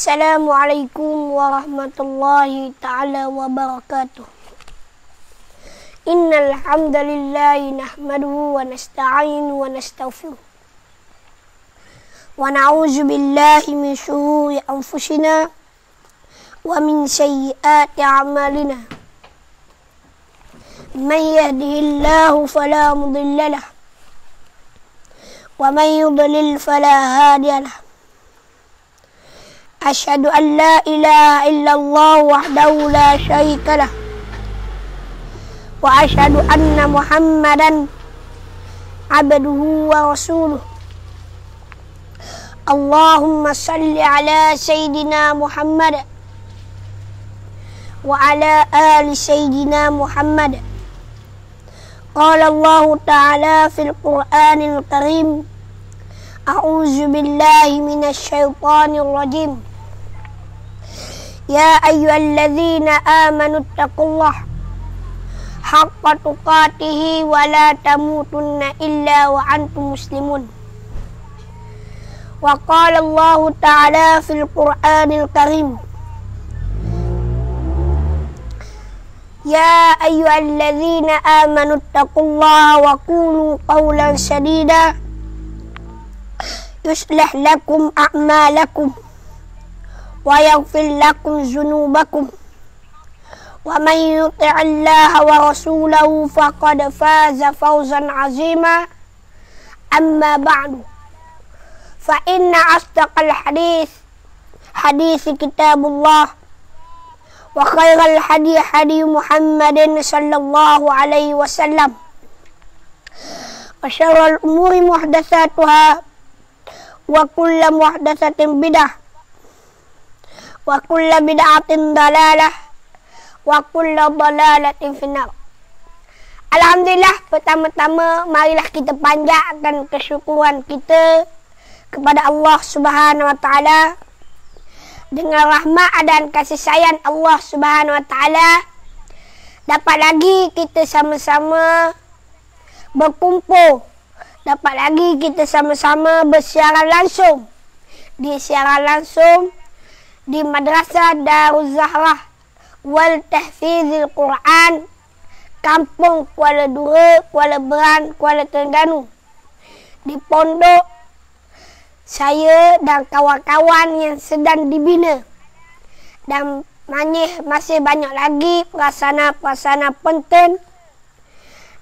Assalamualaikum warahmatullahi ta'ala wabarakatuh. Innal hamdalillahi nahmaduhu wa nasta'inu wa nastaghfiruh. Wa na'udzu billahi min shururi anfusina wa min sayyiati a'malina. Man yahdihillahu fala mudilla lahu wa man yudlil fala hadiya lahu. Asyhadu an la ilaha illallah wahdahu la syarika lah. Wa asyhadu anna Muhammadan abduhu wa rasuluh. Allahumma salli ala Sayyidina Muhammad wa ala ali Sayyidina Muhammad. Qala Allah Ta'ala fil Qur'anil Karim. A'udzu billahi minasy syaithanir rajim. Ya ayyuhalladzina amanu taqullaha haqqa tuqatih wa la tamutunna illa wa antum muslimun. Wa qala Allah Ta'ala fil Qur'anil Karim. Ya ayyuhalladzina amanu taqullaha wa qulu qawlan sadida yuslih lakum a'malakum wa yaghfir lakum dzunubakum wa man yuti'illaha wa rasulahu faqad faza fawzan 'azima. Amma ba'du, fa inna asdaqal hadits kitabullah wa khairal hadi Muhammadin sallallahu alaihi wasallam wa syarrul umuri muhdatsatuha wa kullu muhdatsatin bid'ah wa kullu bid'atin dalalah wa kullu dalalatin finnar. Alhamdulillah, pertama-tama marilah kita panjatkan kesyukuran kita kepada Allah Subhanahu wa taala. Dengan rahmat dan kasih sayang Allah Subhanahu wa taala, dapat lagi kita sama-sama berkumpul, dapat lagi kita sama-sama bersiaran langsung di Madrasah Daruz Zahrah wal Tahfizil Quran, Kampung Kuala Dura, Kuala Beran, Kuala Terengganu. Di pondok saya dan kawan-kawan yang sedang dibina, dan masih banyak lagi pelaksana-pelaksana penting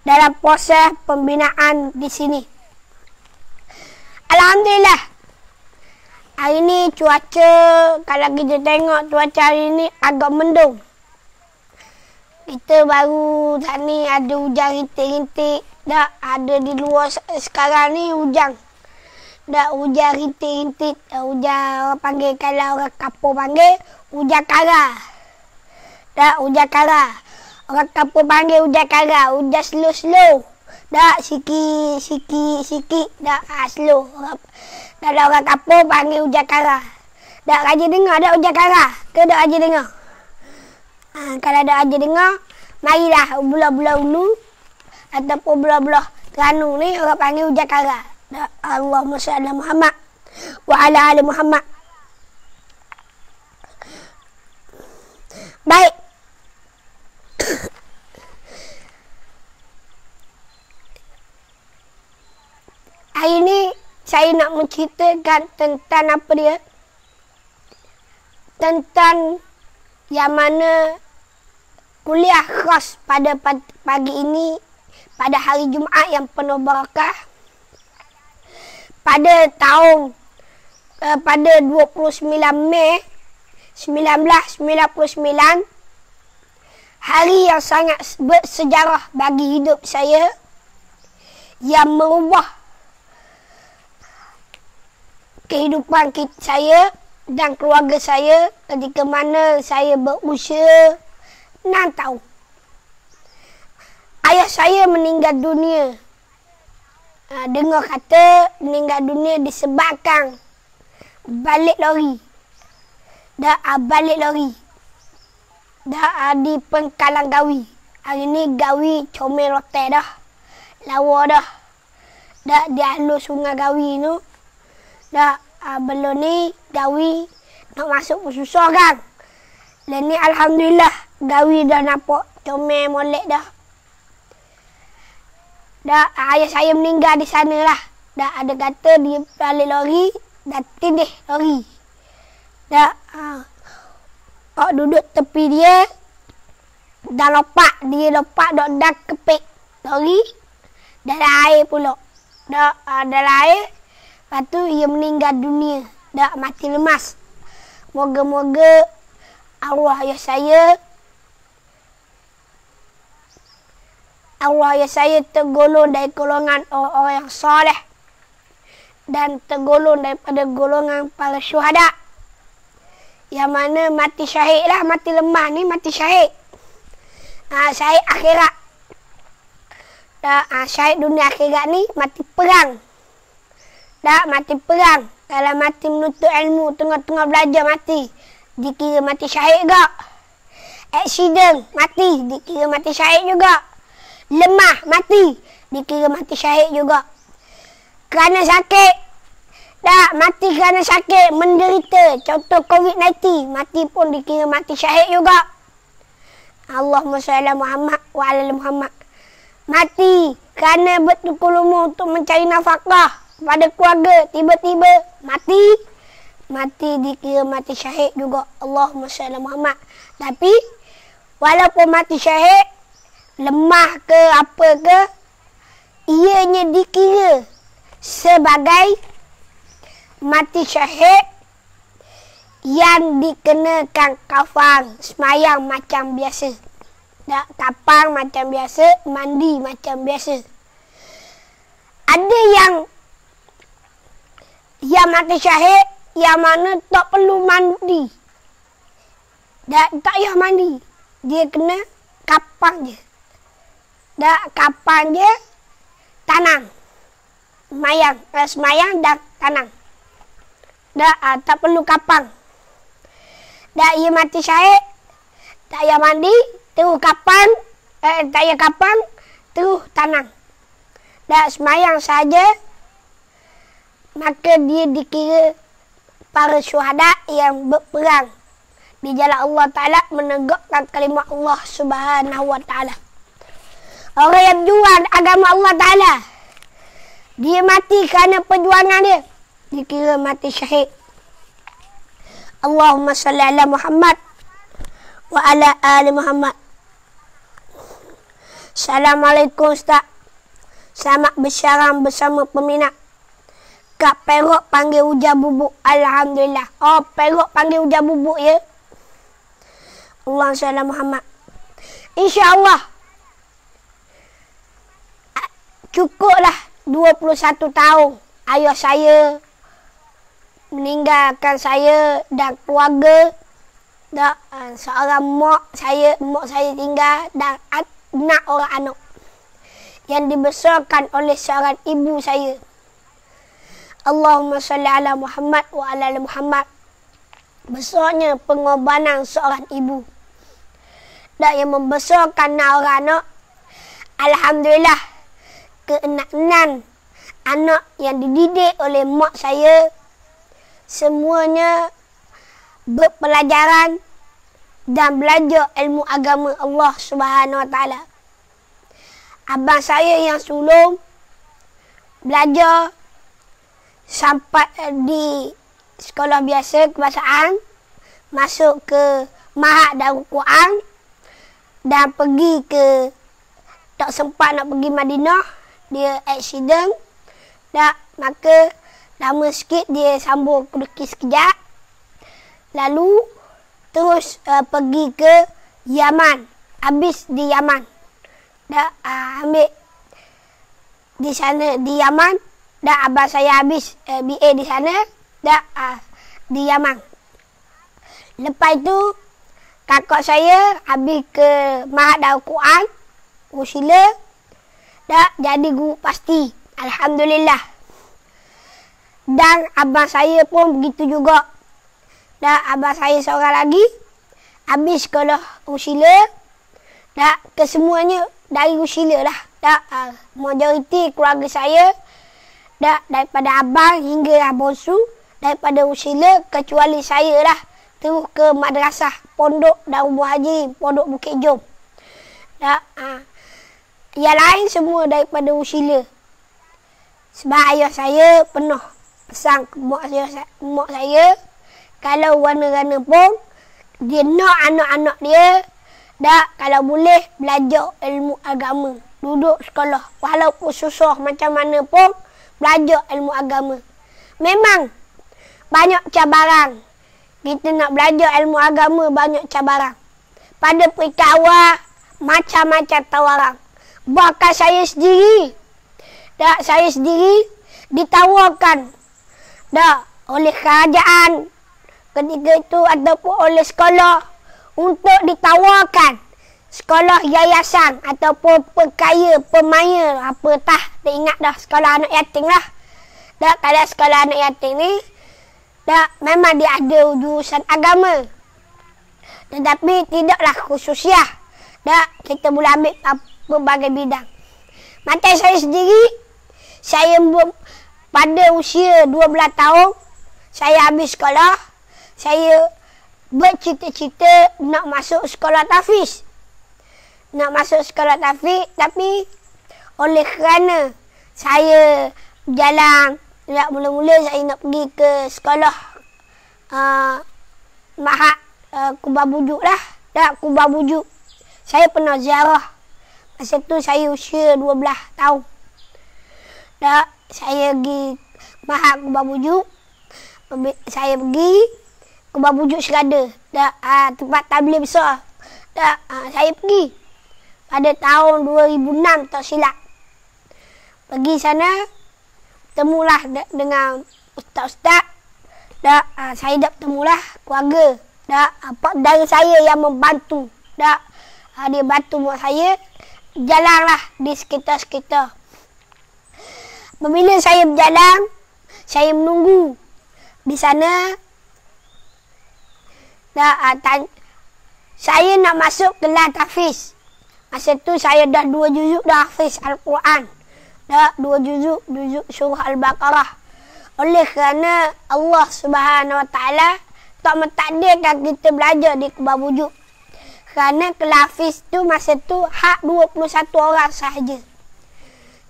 dalam proses pembinaan di sini. Alhamdulillah, hari ini cuaca, kalau kita tengok cuaca hari ini agak mendung. Kita baru tak ni ada hujan rintik-rintik. Dah ada di luar sekarang ni hujan. Dah hujan rintik-rintik. Hujan orang panggil, kalau orang kampung panggil hujan kara. Dah hujan kara. Orang kampung panggil hujan kara. Hujan slow-slow. Dah sikit-sikit. Dah slow. Kalau orang kampung panggil hujan kara. Dah raja dengar dah hujan kara? Ke dah raja dengar? Kalau dah raja dengar, marilah belah-belah ulu ataupun belah-belah Terengganu ni orang panggil hujan kara. Allahumma shalli ala Muhammad wa ala ali Muhammad. Baik. Hari ini saya nak menceritakan tentang apa dia? Tentang yang mana kuliah khas pada pagi ini, pada hari Jumaat yang penuh barakah, pada 29 Mei 1999, hari yang sangat bersejarah bagi hidup saya, yang merubah kehidupan saya dan keluarga saya ketika mana saya berusia 6 tahun. Ayah saya meninggal dunia. Dengar kata meninggal dunia disebabkan balik lori. Balik lori. Di Pengkalang Gawi. Hari ni Gawi comel rotai dah. Lawa dah. Di alur Sungai Gawi tu. Belum ni Gawi nak masuk pun susah kan. Dan ni alhamdulillah gawi dah nampak comel molek dah. Dah ayah saya meninggal di sana lah. Dah ada kata dia balik lori, dah tindih lori. Dah duduk tepi dia, dah lompat dah kepik lori, dalam air pula. Dah dalam air, lepas tu ia meninggal dunia. Dah mati lemas. Moga-moga arwah ayah saya tergolong dari golongan orang-orang yang soleh dan tergolong daripada golongan para syuhada. Yang mana mati syahid lah, mati lemah ni mati syahid. Syahid akhirat. Syahid dunia akhirat ni mati perang. Mati perang. Kalau mati menuntut ilmu, tengah-tengah belajar mati, dikira mati syahid juga. Aksiden, mati, dikira mati syahid juga. Lemah, mati, dikira mati syahid juga. Kerana sakit, mati kerana sakit, menderita, contoh COVID-19, mati pun dikira mati syahid juga. Allahumma salli ala Muhammad wa ala Muhammad. Mati kerana bertukar lumur untuk mencari nafkah pada keluarga, tiba-tiba mati dikira mati syahid juga. Allahumma salli ala Muhammad. Tapi walaupun mati syahid, lemah ke apa ke, ianya dikira sebagai mati syahid yang dikenakan kafan, semayang macam biasa. Kapang macam biasa, mandi macam biasa. Ada yang mati syahid yang mana tak perlu mandi. Tak payah mandi. Dia kena kapang je. Kapang je, tanang. Semayang dan tanang. Tak perlu kapang. Ia mati syahid, tak payah mandi, terus kapang, tak payah kapang, terus tanang. Semayang saja, maka dia dikira para syuhada yang berperang di jalan Allah Ta'ala, menegakkan kalimat Allah Subhanahu Wa Ta'ala. Orang yang berjuang agama Allah Ta'ala, dia mati kerana perjuangan dia, dikira mati syahid. Allahumma salli ala Muhammad wa ala ali Muhammad. Assalamualaikum Ustaz. Selamat bersyarang bersama peminat. Kak Perak panggil hujan bubuk. Alhamdulillah. Perak panggil hujan bubuk ya. Allahumma salli ala Muhammad. InsyaAllah cukuplah 21 tahun ayah saya meninggalkan saya dan keluarga. Seorang mak saya tinggal dan 6 orang anak yang dibesarkan oleh seorang ibu saya. Allahumma salli ala Muhammad wa ala Muhammad. Besarnya pengorbanan seorang ibu dan yang membesarkan 6 orang anak. Alhamdulillah, ke-6 anak yang dididik oleh mak saya semuanya berpelajaran dan belajar ilmu agama Allah Subhanahu Wa Ta'ala. Abang saya yang sulung belajar sampai di sekolah biasa kebahasaan, masuk ke Mahad Darul Quran dan pergi ke, tak sempat nak pergi Madinah, dia aksiden. Maka lama sikit dia sambung pergi sekejap. Lalu terus pergi ke Yaman. Habis di Yaman. Ambil di sana di Yaman. Abang saya habis BA di sana. Di Yaman. Lepas itu kakak saya habis ke Mahad Darul Quran, Usila. Jadi guru pasti. Alhamdulillah. Dan abang saya pun begitu juga. Abang saya seorang lagi habis sekolah Usila. Kesemuanya dari Usila lah. Majoriti keluarga saya daripada abang hingga abang su daripada Usila kecuali saya lah terus ke madrasah pondok Darul Muhajirin, pondok Bukit Jom. Yang lain semua daripada Usila. Sebab ayah saya pernah pesan ke mak saya kalau warna-warna pun dia nak anak-anak dia kalau boleh belajar ilmu agama, duduk sekolah walaupun susah macam mana pun belajar ilmu agama. Memang banyak cabaran. Kita nak belajar ilmu agama banyak cabaran. Pada peringkat awal macam-macam tawaran. Bahkan saya sendiri ditawarkan oleh kerajaan ketika itu ataupun oleh sekolah untuk ditawarkan sekolah yayasan ataupun pemaya tak ingat dah, sekolah anak yatim lah. Kalau sekolah anak yatim ni memang dia ada jurusan agama, tetapi tidaklah khususiah. Kita boleh ambil berbagai bidang. Macam saya sendiri, saya pada usia 12 tahun saya habis sekolah. Saya bercita-cita nak masuk sekolah tahfiz. Tapi oleh kerana saya berjalan, mula-mula saya nak pergi ke sekolah Mahat Kubah Bujuk lah. Kubah Bujuk. Saya pernah ziarah. Masa tu saya usia 12 tahun. Saya pergi Mahat Kubah Bujuk. Saya pergi Kubah Bujuk Serada. Tempat tabligh besar. Saya pergi pada tahun 2006 tak silap. Pergi sana, temulah dengan ustaz-ustaz. Saya dah bertemulah keluarga. Dari saya yang membantu. Dia bantu buat saya. Jalanlah di sekitar-sekitar. Apabila saya berjalan, saya menunggu di sana. Saya nak masuk kelas tahfiz. Masa tu saya dah 2 juzuk dah hafiz Al-Quran. 2 juzuk surah Al-Baqarah. Oleh kerana Allah Subhanahu Wa Taala tak mentakdirkan kita belajar di Kubah Bujuk. Kerana kelas hafiz tu masa tu hak 21 orang sahaja.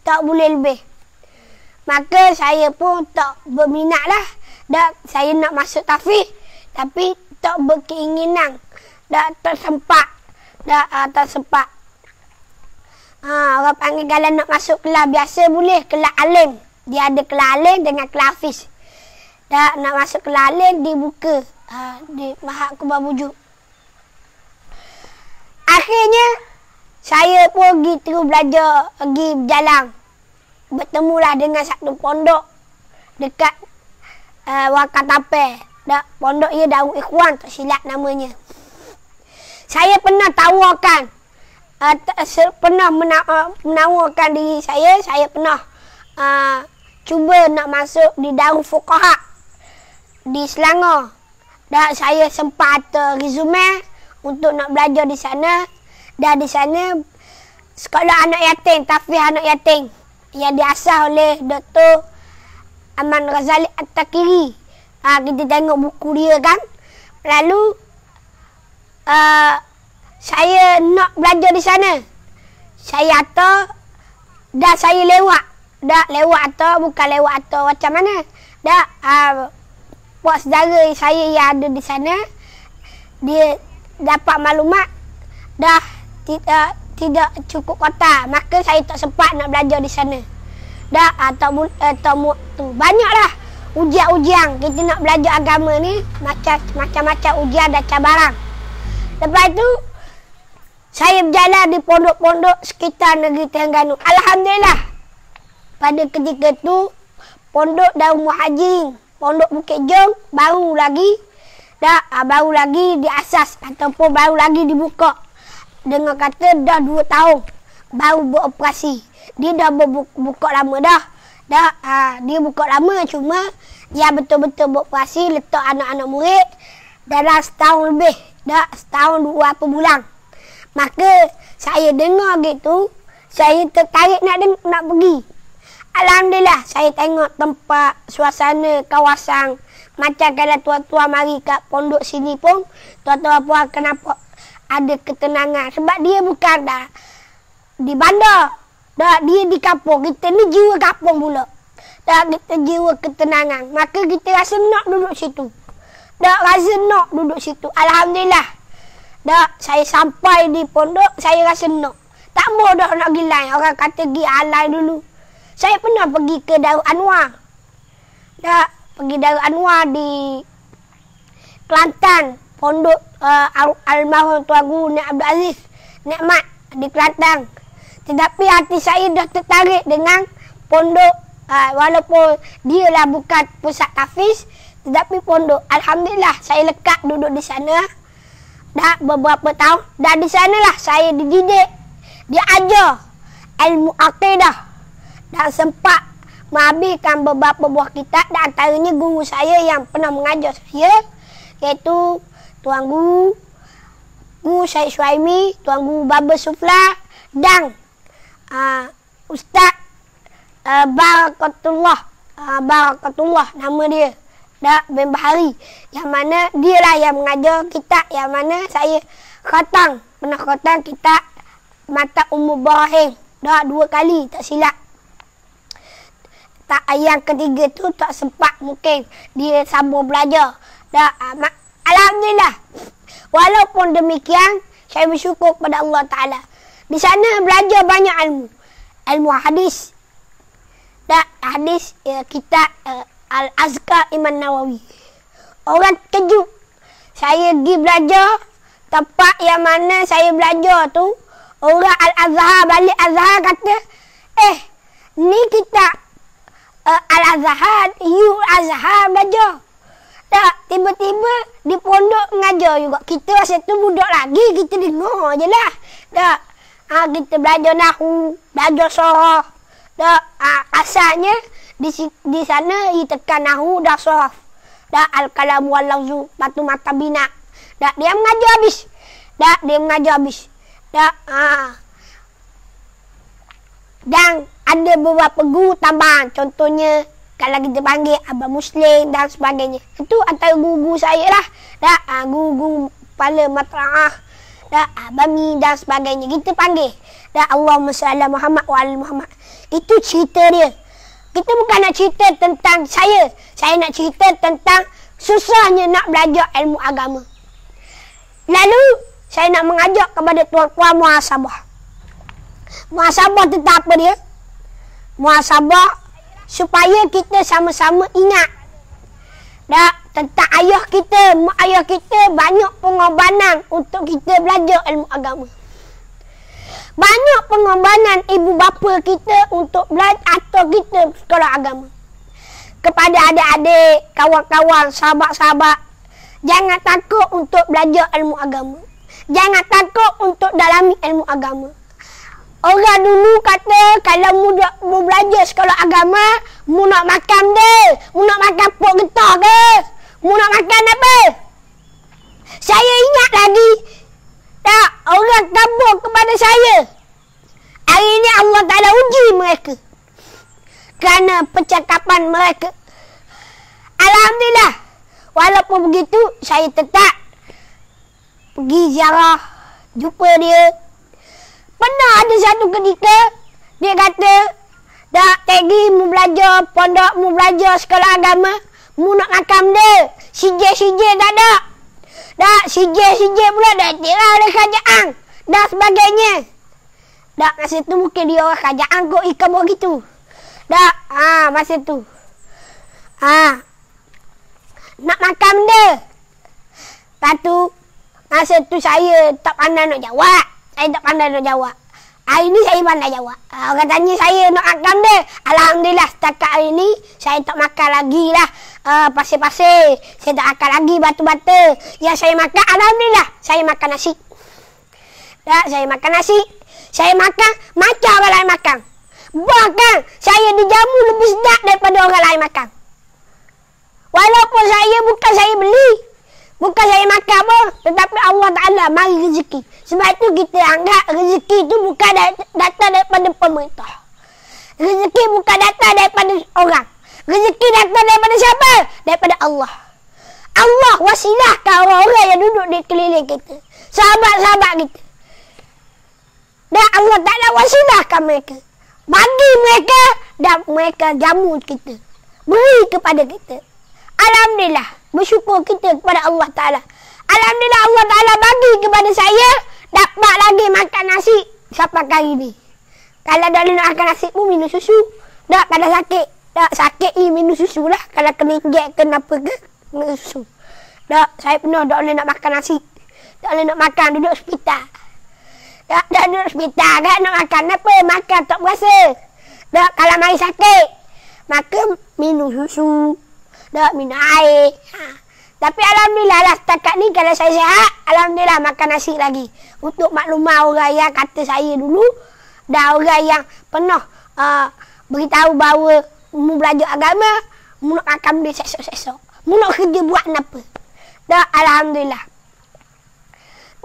Tak boleh lebih. Maka saya pun tak berminat lah. Saya nak masuk tahfiz. Tapi tak berkeinginan. Tak sempat. Orang panggil kalau nak masuk kelas biasa boleh. Kelas alim. Dia ada kelas alim dengan kelas hafiz. Nak masuk kelas alim dibuka. Di Mahat Kubah Bujuk. Akhirnya saya pun terus belajar. Pergi berjalan. Bertemulah dengan satu pondok. Dekat Wakatape. Pondok ia Darul Ikhwan, tak silap namanya. Saya pernah tawarkan, menawarkan diri saya. Saya pernah cuba nak masuk di Darul Fuqaha di Selangor. Saya sempat resume untuk nak belajar di sana. Dan di sana sekolah anak yatim, tahfiz anak yatim yang diasas oleh Dr. Aman Razali At-Takiri. Kita tengok buku dia kan. Lalu saya nak belajar di sana. Saya dah saya lewat. Bukan lewat macam mana. Buat saudara saya yang ada di sana, dia dapat maklumat tidak cukup kuota. Maka saya tak sempat nak belajar di sana. Banyaklah ujian-ujian. Kita nak belajar agama ni macam-macam ujian dan cabaran. Lepas tu saya berjalan di pondok-pondok sekitar negeri Terengganu. Alhamdulillah. Pada ketika tu pondok Darul Muhajirin, pondok Bukit Jom baru lagi diasas ataupun baru lagi dibuka. Dengan kata dah 2 tahun baru beroperasi. Dia dah buka lama dah. Dia buka lama, cuma yang betul-betul beroperasi letak anak-anak murid dalam setahun lebih. Setahun 2 bulan. Maka saya dengar gitu, saya tertarik nak pergi. Alhamdulillah, saya tengok tempat, suasana, kawasan. Macam kalau tuan-tuan mari kat pondok sini pun, tuan-tuan puan kenapa ada ketenangan. Sebab dia bukan dah di bandar. Dah dia di kampung. Kita ni jiwa kampung pula. Dah kita jiwa ketenangan. Maka kita rasa nak duduk situ. Dah rasa nak duduk situ. Alhamdulillah. Dah saya sampai di pondok, saya rasa nak. Tak mau dah nak pergi lain. Orang kata pergi alai dulu. Saya pernah pergi ke Darul Anwar. Dah pergi Darul Anwar di Kelantan. Pondok almarhum Tuan Guru Nek Abdul Aziz Nikmat di Kelantan. Tetapi hati saya dah tertarik dengan pondok. Walaupun dia lah bukan pusat tahfiz, tetapi pondok. Alhamdulillah saya lekat duduk di sana. Dah beberapa tahun. Dan di sanalah saya dididik. Dia ajar ilmu akidah. Dan sempat menghabiskan beberapa buah kitab. Dan antaranya guru saya yang pernah mengajar saya, iaitu Tuan Guru Syed Suhaimi, Tuan Guru Baba Sufla dan Ustaz Barakatullah nama dia, bin Bahari. Yang mana dia lah yang mengajar kitab yang mana saya khatam. Pernah khatam kitab Mata Ummul Barahim. Dah 2 kali tak silap. Yang ketiga tu tak sempat, mungkin dia sambung belajar. Alhamdulillah. Walaupun demikian, saya bersyukur kepada Allah Ta'ala. Di sana belajar banyak ilmu. Ilmu hadis. Hadis kitab Al-Azkar Imam Nawawi. Orang kejut. Saya pergi belajar tempat yang mana saya belajar tu. Orang Al-Azhar, balik Azhar kata, ni kitab Al-Azhar, you Azhar belajar. Tak, tiba-tiba di pondok mengajar juga. Kita masa tu budak lagi, kita dengar je lah. Tak, kita belajar nahu, belajar sorah. Tak, asalnya di sana kita tekan nahu dah sorah. Tak, al-kalam wal-lafzu, batu mata bina. Tak, dia mengajar habis. Tak, dia mengajar habis. Tak, dan ada beberapa guru tambahan. Contohnya, kalau kita panggil Abang Muslim dan sebagainya. Itu antara guru-guru saya lah. Tak, guru-guru kepala matra'ah. Tak, Bami dan sebagainya. Kita panggil. Tak, Allahumma salli Muhammad wa ala Muhammad. Itu cerita dia. Kita bukan nak cerita tentang saya. Saya nak cerita tentang susahnya nak belajar ilmu agama. Lalu, saya nak mengajak kepada tuan-tuan muhasabah. Muhasabah tentang apa dia? Muhasabah supaya kita sama-sama ingat tentang ayah kita, mak ayah kita banyak pengorbanan untuk kita belajar ilmu agama. Banyak pengorbanan ibu bapa kita untuk belajar atau kita sekolah agama. Kepada adik-adik, kawan-kawan, sahabat-sahabat, jangan takut untuk belajar ilmu agama. Jangan takut untuk dalami ilmu agama. Orang dulu kata kalau mu belajar sekolah agama, mu nak makan deh, mu nak makan pok getah ke, mu nak makan apa? Saya ingat lagi, tak, orang kabur kepada saya. Hari ini Allah Ta'ala uji mereka kerana percakapan mereka. Alhamdulillah, walaupun begitu, saya tetap pergi ziarah, jumpa dia. Pernah ada satu ketika, dia kata, dah Tegi mu belajar pondok, mu belajar sekolah agama, mu nak makan dia. CJ tak ada. Dah CJ pula dah tirah oleh kerajaan. Dah sebagainya. Dah masa tu mungkin dia orang kerajaan kot ikan begitu. Dah, masa tu. Nak makan dia. Lepas tu, masa tu saya tak pandai nak jawab. Saya tak pandai nak jawab. Hari ni saya pandai jawab. Orang tanya saya nak makan dia. Alhamdulillah setakat hari ni saya tak makan lagi lah. Pasir-pasir. Saya tak makan lagi batu-batu. Yang saya makan, alhamdulillah, saya makan nasi. Tak, saya makan nasi. Saya makan macam orang lain makan. Bahkan saya dijamu lebih sedap daripada orang lain makan. Walaupun bukan saya beli. Bukan saya makan apa, tetapi Allah Ta'ala mari rezeki. Sebab itu kita anggap rezeki itu bukan datang daripada pemerintah. Rezeki bukan datang daripada orang. Rezeki datang daripada siapa? Daripada Allah. Allah wasilahkan orang-orang yang duduk di keliling kita. Sahabat-sahabat kita. Dan Allah Ta'ala wasilahkan mereka. Bagi mereka dan mereka jamu kita. Beri kepada kita. Alhamdulillah. Bersyukur kita kepada Allah Ta'ala. Alhamdulillah Allah Ta'ala bagi kepada saya dapat lagi makan nasi sampai kali ni. Kalau dah nak makan nasi pun minum susu. Tak kalau sakit. Tak sakit minum susu lah. Kalau kena injek ke apa ke minum susu. Tak saya pernah tak boleh nak makan nasi. Tak boleh nak makan duduk hospital. Tak duduk hospital kan nak makan apa? Makan tak berasa. Tak kalau mari sakit. Maka minum susu. Tak minum air. Tapi Alhamdulillah lah setakat ni kalau saya sihat, Alhamdulillah makan nasi lagi. Untuk maklumat orang yang kata saya dulu, dan orang yang pernah beritahu bahawa mu belajar agama, mu nak makan benda sesok-sesok. Mu nak kerja buat apa. Dan Alhamdulillah.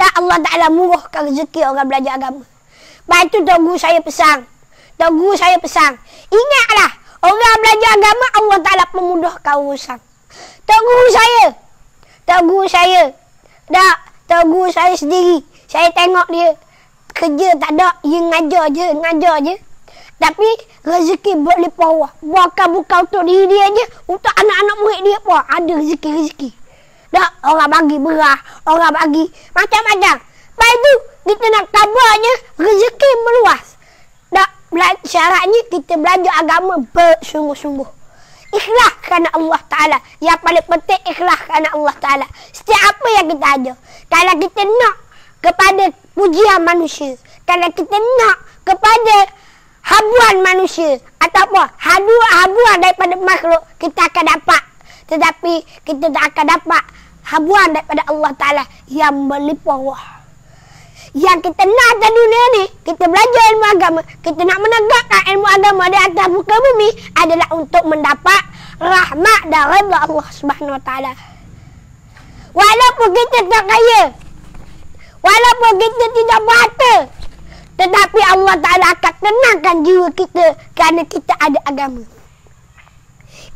Dan Allah Ta'ala murahkan rezeki orang belajar agama. Lepas itu Tok Guru saya pesan. Tok Guru saya pesan. Ingatlah, orang belajar agama Allah Ta'ala memudahkan urusan. Tok Guru saya. Tok Guru saya. Tak, Tok Guru saya sendiri. Saya tengok dia. Kerja tak ada. Dia ngajar je. Tapi rezeki berlimpah ruah. Bukan untuk diri dia je. Untuk anak-anak murid dia pun ada rezeki. Tak, orang bagi beras. Orang bagi macam-macam. Lepas itu, kita nak kabarnya rezeki meluas. Tak, syaratnya kita belajar agama bersungguh-sungguh. Ikhlas kerana Allah Ta'ala. Yang paling penting ikhlas kerana Allah Ta'ala. Setiap apa yang kita ajar. Kalau kita nak kepada pujian manusia. Kalau kita nak kepada habuan manusia. Ataupun habuan daripada makhluk. Kita akan dapat. Tetapi kita tak akan dapat habuan daripada Allah Ta'ala. Yang berlimpah ruah. Yang kita nak atas dunia ni, kita belajar ilmu agama, kita nak menegakkan ilmu agama di atas muka bumi adalah untuk mendapat rahmat dan redha Allah Subhanahu Wa Taala. Walaupun kita tak kaya, walaupun kita tidak berharta, tetapi Allah Ta'ala akan tenangkan jiwa kita kerana kita ada agama.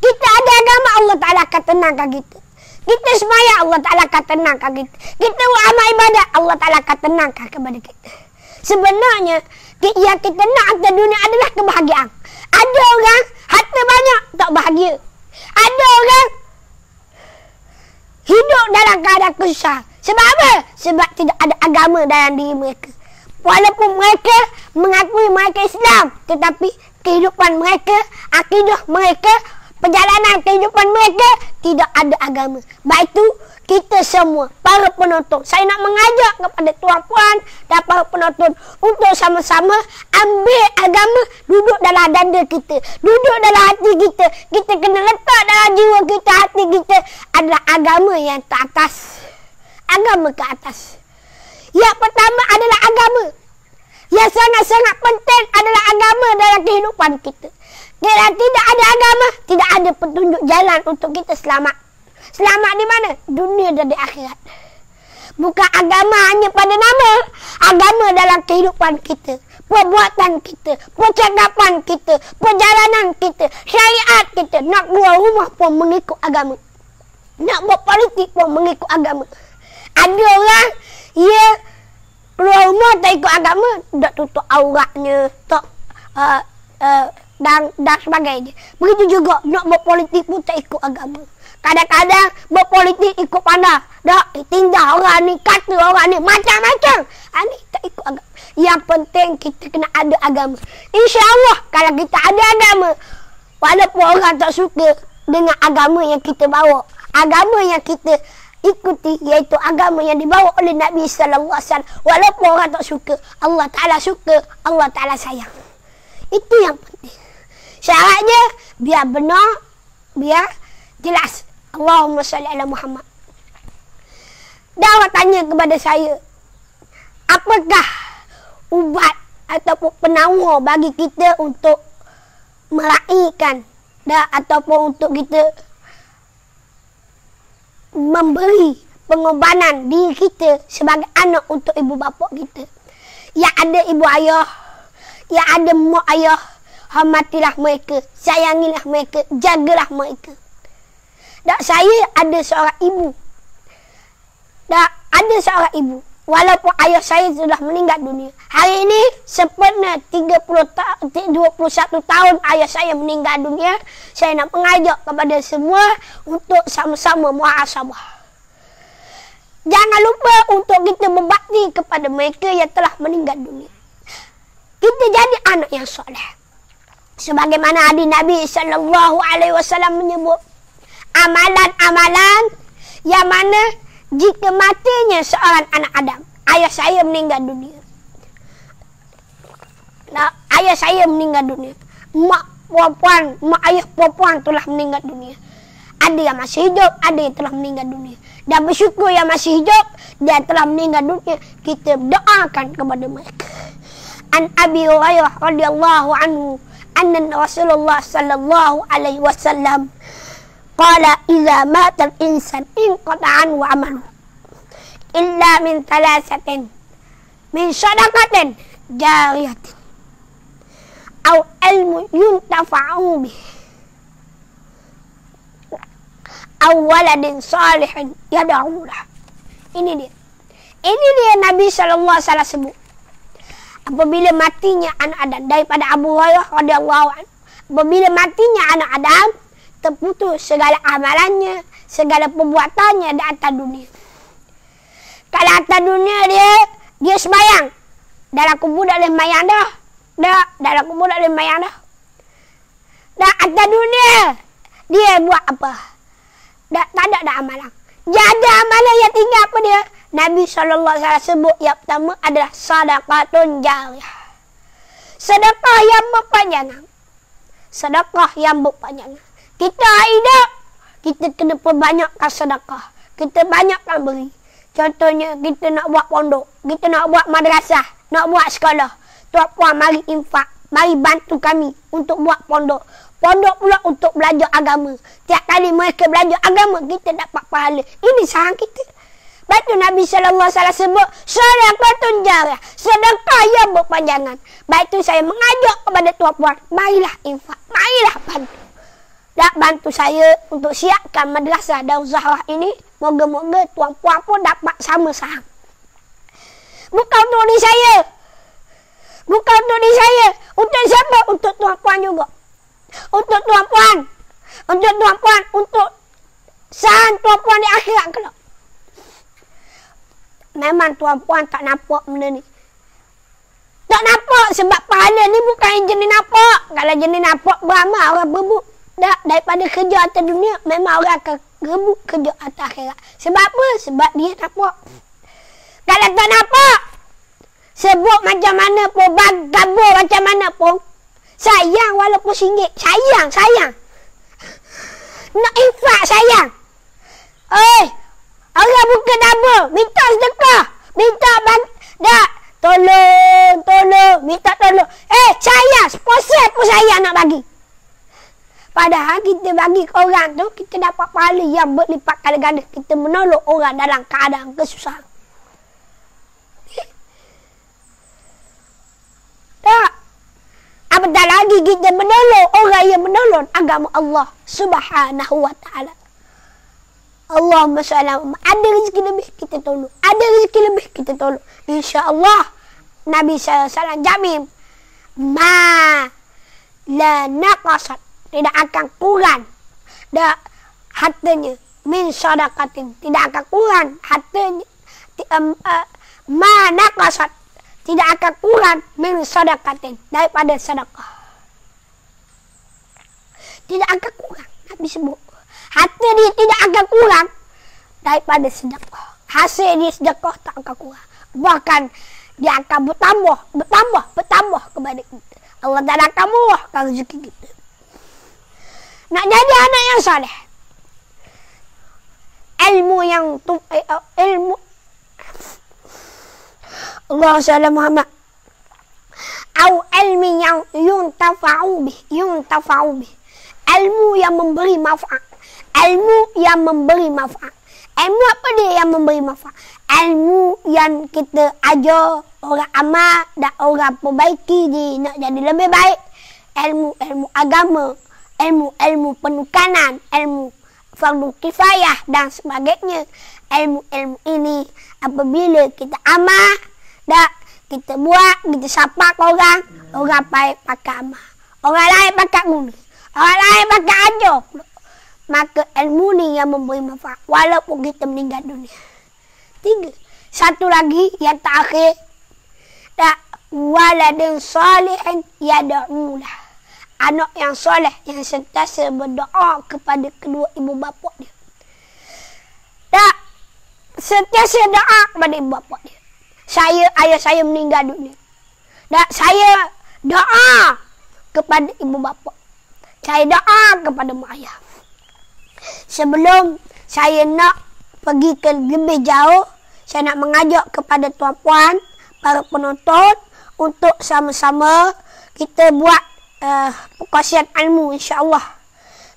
Kita ada agama, Allah Ta'ala akan tenangkan kita. Kita sembahyang, Allah Ta'ala akan tenangkan kita. Kita buat amal ibadat, Allah Ta'ala akan tenangkan kepada kita. Sebenarnya, yang kita nak atas dunia adalah kebahagiaan. Ada orang harta banyak, tak bahagia. Ada orang hidup dalam keadaan kesusahan. Sebab apa? Sebab tidak ada agama dalam diri mereka. Walaupun mereka mengakui mereka Islam, tetapi kehidupan mereka, akidah mereka, perjalanan kehidupan mereka tidak ada agama. Baik itu kita semua, para penonton, saya nak mengajak kepada tuan-puan dan para penonton untuk sama-sama ambil agama duduk dalam dada kita, duduk dalam hati kita. Kita kena letak dalam jiwa kita, hati kita adalah agama yang teratas. Agama ke atas. Yang pertama adalah agama. Yang sangat-sangat penting adalah agama dalam kehidupan kita. Kalau tidak ada agama, tidak ada petunjuk jalan untuk kita selamat. Selamat di mana? Dunia dan di akhirat. Bukan agama hanya pada nama. Agama dalam kehidupan kita. Perbuatan kita. Percakapan kita. Perjalanan kita. Syariat kita. Nak keluar rumah pun mengikut agama. Nak buat politik pun mengikut agama. Ada orang, ia keluar rumah tak ikut agama, tak tutup auratnya, tak dan sebagainya. Begitu juga nak buat politik pun tak ikut agama. Kadang-kadang buat politik ikut pandang. Tak tinggal orang ni, kata orang ni, macam-macam. Ini tak ikut agama. Yang penting kita kena ada agama. InsyaAllah kalau kita ada agama, walaupun orang tak suka dengan agama yang kita bawa, agama yang kita ikuti, iaitu agama yang dibawa oleh Nabi SAW. Walaupun orang tak suka, Allah Ta'ala suka, Allah Ta'ala sayang. Itu yang penting. Syaratnya biar benar, biar jelas. Allahumma salli ala Muhammad. Dan orang tanya kepada saya, apakah ubat ataupun penawar bagi kita untuk meraihkan dan ataupun untuk kita memberi pengorbanan diri kita sebagai anak untuk ibu bapa kita. Yang ada ibu ayah, yang ada mak ayah, hormatilah mereka, sayangilah mereka, jagalah mereka. Tak, saya ada seorang ibu. Tak, ada seorang ibu. Walaupun ayah saya sudah meninggal dunia. Hari ini sempurna 21 tahun ayah saya meninggal dunia. Saya nak mengajak kepada semua untuk sama-sama muhasabah. Jangan lupa untuk kita berbakti kepada mereka yang telah meninggal dunia. Kita jadi anak yang soleh. Sebagaimana hadis Nabi SAW menyebut, amalan-amalan yang mana jika matinya seorang anak Adam, ayah saya meninggal dunia. Nah, ayah saya meninggal dunia. Mak ayah perempuan telah meninggal dunia. Ada yang masih hidup, ada yang telah meninggal dunia. Dan bersyukur yang masih hidup dan telah meninggal dunia, kita doakan kepada mereka. An Abi Hurairah radhiyallahu anhu, anna Rasulullah sallallahu alaihi wasallam qala idza mata al-insan inqata'a anhu 'amaluhu illa min thalathatin min shadaqatin jariyatin aw ilmun yuntafa'u bih aw waladin salihin yad'u lahu. Ini dia Nabi sallallahu alaihi wasallam sebut. Apabila matinya anak Adam, daripada Abu Hurairah radhiyallahu anhu, apabila matinya anak Adam, terputus segala amalannya, segala perbuatannya di atas dunia. Kalau atas dunia dia sembahyang, dalam kubur tak boleh sembahyang dah. Dalam kubur tak boleh sembahyang dah. Dan atas dunia dia buat apa? Tak ada amalan. Jadi amalan yang tinggal apa dia? Nabi SAW sebut yang pertama adalah sadaqatun jariyah. Sedekah yang berpanjangan. Sedekah yang berpanjangan. Kita hidup, kita kena perbanyakkan sedekah. Kita banyakkan beri. Contohnya, kita nak buat pondok, kita nak buat madrasah, nak buat sekolah. Tuan-puan, mari infak, mari bantu kami untuk buat pondok. Pondok pula untuk belajar agama. Tiap kali mereka belajar agama, kita dapat pahala. Ini saham kita. Batu Nabi SAW sebut, sedekatun jariyah, sedekah yang berpanjangan. Baik tu saya mengajak kepada tuan-puan, marilah infak, marilah bantu. Tak bantu saya untuk siapkan madrasah Darul Zahra ini. Moga-moga tuan-puan pun dapat sama saham. Bukan untuk diri saya. Bukan untuk diri saya. Untuk siapa? Untuk tuan-puan juga. Untuk tuan-puan. Untuk tuan-puan. Untuk saham tuan-puan di akhirat kelak. Memang tuan-puan tak nampak benda ni. Tak nampak sebab pahala ni bukan jenis nampak. Kalau jenis nampak beramal orang berebut. Daripada kerja atas dunia, memang orang akan rebut kerja atas akhirat. Sebab apa? Sebab dia nampak. Kalau tak nampak, sebut macam mana pun, gabur macam mana pun, sayang walaupun RM1. Sayang. Nak infak sayang. Orang buka dapur, minta sedekah, minta tolong, minta tolong. Sayang, sponsor pun sayang nak bagi. Padahal kita bagi ke orang tu, kita dapat pahala yang berlipat kali-ganda. Kita menolong orang dalam keadaan kesusahan. Tak. Apatah lagi kita menolong orang yang menolong agama Allah Subhanahu wa ta'ala. Allahumma sallam. Ada rezeki lebih kita tolong. Ada rezeki lebih kita tolong. InsyaAllah Nabi SAW jamin. La naqasat. Tidak akan kurang hartanya. Min sadaqatin. Tidak akan kurang hartanya. Ma naqasat. Tidak akan kurang min sadaqatin. Daripada sedekah. Tidak akan kurang. Nabi sebut. Harta dia tidak akan kurang daripada sedekah. Hasil dia sedekah tak akan kurang. Bahkan dia akan bertambah kepada kita. Allah Ta'ala akan murahkan rezeki kita. Nak jadi anak yang saleh. Ilmu Allah SWT Muhammad. Au ilmi yang yuntafa'u bih. Ilmu yang memberi manfaat. Ilmu yang memberi manfaat. Ilmu apa dia yang memberi manfaat? Ilmu yang kita ajar orang amal dan orang perbaiki dia nak jadi lebih baik. ilmu agama, ilmu penukanan, ilmu fardu kifayah dan sebagainya. Ilmu ini apabila kita amal, kita buat, kita sapa ke orang pakai amal. Orang lain pakai guna, orang lain pakai ajar. Maka ilmu ni yang memberi manfaat walaupun kita meninggal dunia. 3. Satu lagi yang terakhir. Waladin salihin yad'ulah. Anak yang soleh yang sentiasa berdoa kepada kedua ibu bapa dia. Sentiasa doa kepada ibu bapa dia. Ayah saya meninggal dunia. Saya doa kepada ibu bapa. Saya doa kepada mak ayah. Sebelum saya nak pergi ke lebih jauh, saya nak mengajak kepada tuan-puan, para penonton, untuk sama-sama kita buat perkongsian ilmu, insya-Allah.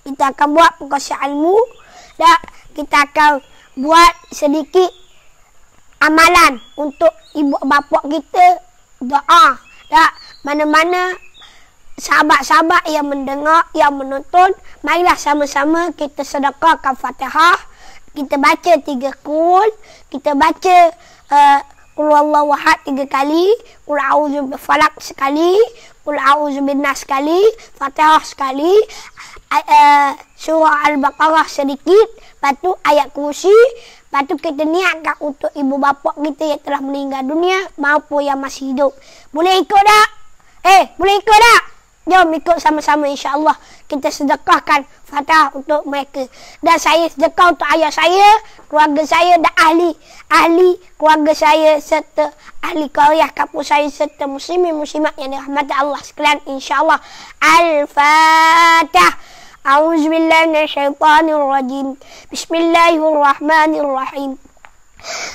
Kita akan buat perkongsian ilmu dan kita akan buat sedikit amalan untuk ibu bapa kita doa. Mana-mana sahabat-sahabat yang mendengar, yang menonton, marilah sama-sama kita sedekahkan Fatihah. Kita baca 3 qul, kita baca qul huwallahu ahad 3 kali, qul a'udzu falaq sekali, qul a'udzu binnas sekali, Fatihah sekali, surah Al-Baqarah sedikit, lepas tu ayat kursi, lepas tu kita niatkan untuk ibu bapa kita yang telah meninggal dunia maupun yang masih hidup. Boleh ikut tak? Boleh ikut tak? Jom ikut sama-sama, insya-Allah. Kita sedekahkan Fatihah untuk mereka. Dan saya sedekah untuk ayah saya, keluarga saya dan ahli keluarga saya serta ahli qaryah kampung saya serta muslimin muslimat yang dirahmati Allah sekalian, insya-Allah. Al-Fatihah. A'udzubillahi minasyaitonirrajim. Bismillahirrahmanirrahim.